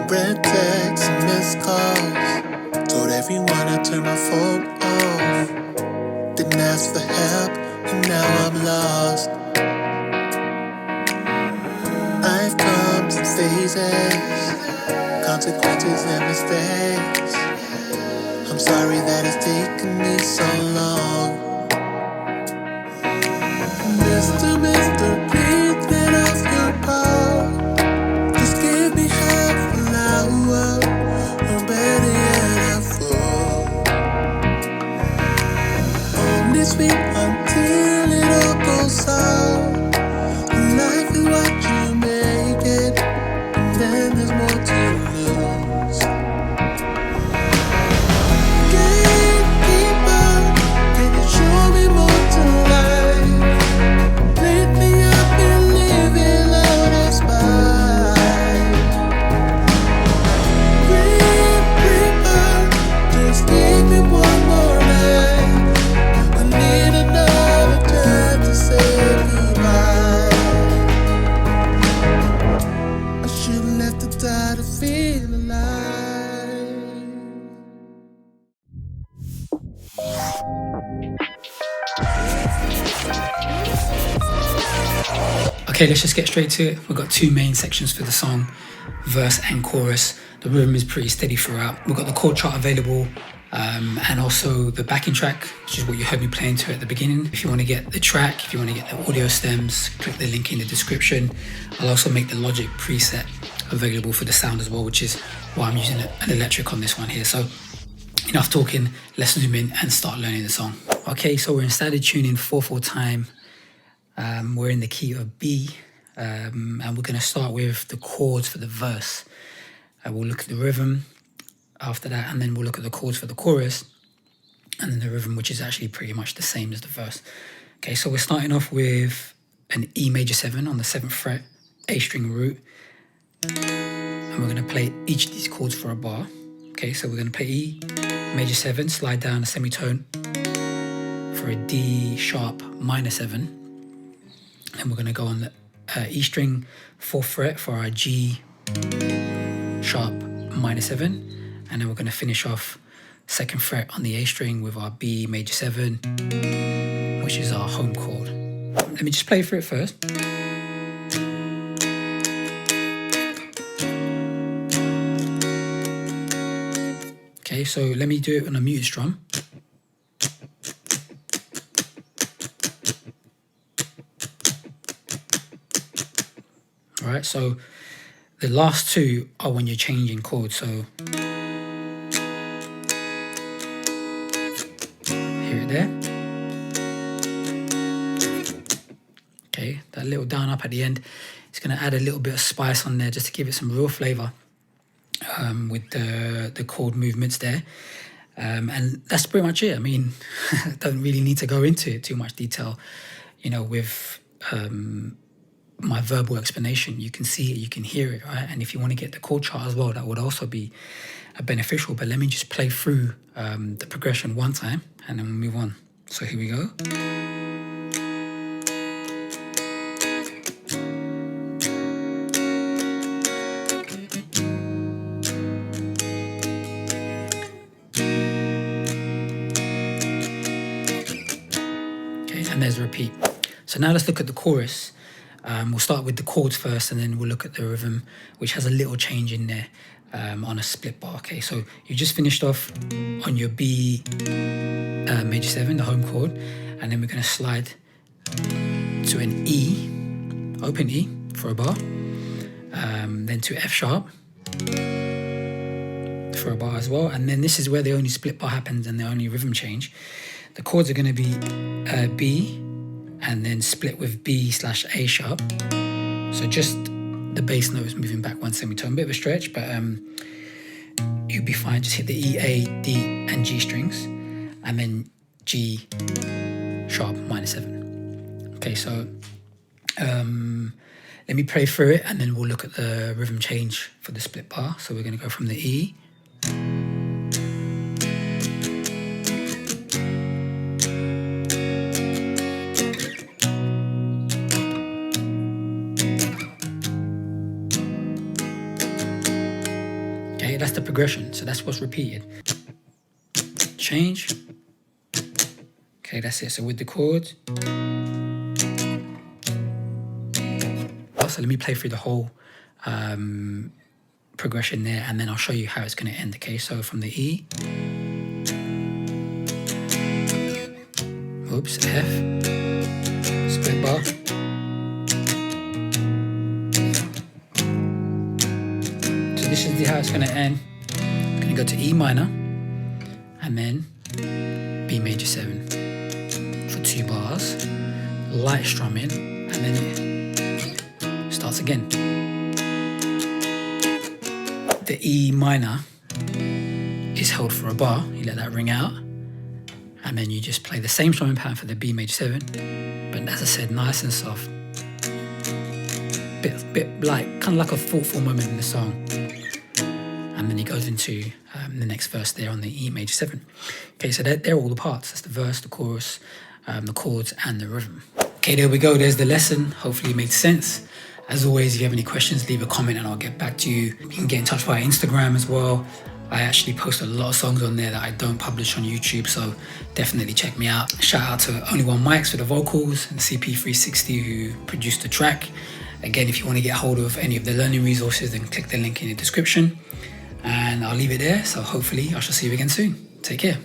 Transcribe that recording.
Red texts and missed calls. Told everyone I turned my phone off. Didn't ask for help, and now I'm lost. I've come in phases, consequences and mistakes. I'm sorry that it's taken me so long. Mr. Please get off your paw. Just give me half an hour, or better yet, a full. Only sweet until it all goes south. Life is what you make it, and then there's more to lose. Gatekeeper, can you show me more to life? Lately I've been living out of spite. Grim Reaper, just give me one more night. I need another chance to say goodbye. I shouldn't have to die to feel alive. Okay, let's just get straight to it. We've got two main sections for the song, verse and chorus. The rhythm is pretty steady throughout. We've got the chord chart available and also the backing track, which is what you heard me playing to at the beginning. If you want to get the track, if you want to get the audio stems, click the link in the description. I'll also make the Logic preset available for the sound as well, which is why I'm using an electric on this one here. So enough talking, let's zoom in and start learning the song. Okay, so we're in standard tuning 4/4 time. We're in the key of B, and we're going to start with the chords for the verse. We'll look at the rhythm after that, and then we'll look at the chords for the chorus, and then the rhythm, which is actually pretty much the same as the verse. Okay, so we're starting off with an E major 7 on the 7th fret, A string root, and we're going to play each of these chords for a bar. Okay, so we're going to play E major 7, slide down a semitone for a D sharp minor 7. And we're going to go on the E string 4th fret for our G sharp minor 7. And then we're going to finish off 2nd fret on the A string with our B major 7, which is our home chord. Let me just play through it first. Okay, so let me do it on a muted strum. All right, so the last two are when you're changing chords. So hear it there. Okay, that little down up at the end, it's going to add a little bit of spice on there just to give it some real flavor with the chord movements there. And that's pretty much it. I mean, don't really need to go into it too much detail, you know, with my verbal explanation. You can see it, you can hear it, right? And if you want to get the chord chart as well, that would also be beneficial. But let me just play through the progression one time and then we'll move on. So here we go. Okay, and there's a repeat. So now let's look at the chorus. We'll start with the chords first, and then we'll look at the rhythm, which has a little change in there on a split bar. Okay, so you just finished off on your B major 7, the home chord, and then we're going to slide to an E, open E for a bar, then to F sharp for a bar as well, and then this is where the only split bar happens and the only rhythm change. The chords are going to be B, and then split with B/A sharp. So just the bass note is moving back one semitone, bit of a stretch, but you'll be fine. Just hit the E, A, D, and G strings, and then G sharp minor 7. Okay, so let me play through it, and then we'll look at the rhythm change for the split bar. So we're going to go from the E. Okay, that's the progression. So that's what's repeated. Change. Okay, that's it. So with the chords. So let me play through the whole progression there, and then I'll show you how it's going to end. Okay, so from the E, oops, F, split bar, so this is how it's going to end. I'm going to go to E minor, and then B major 7 for 2 bars, light strumming, and then it starts again. The E minor is held for a bar, you let that ring out, and then you just play the same strumming pattern for the B major 7, but as I said, nice and soft. Bit like, kind of like a thoughtful moment in the song. And then he goes into the next verse there on the E major 7. Okay, so they're all the parts. That's the verse, the chorus, the chords, and the rhythm. Okay, there we go. There's the lesson. Hopefully it made sense. As always, if you have any questions, leave a comment and I'll get back to you. You can get in touch via Instagram as well. I actually post a lot of songs on there that I don't publish on YouTube, so definitely check me out. Shout out to Only One Mics for the vocals and CP360 who produced the track. Again, if you want to get hold of any of the learning resources, then click the link in the description. And I'll leave it there, so hopefully I shall see you again soon. Take care.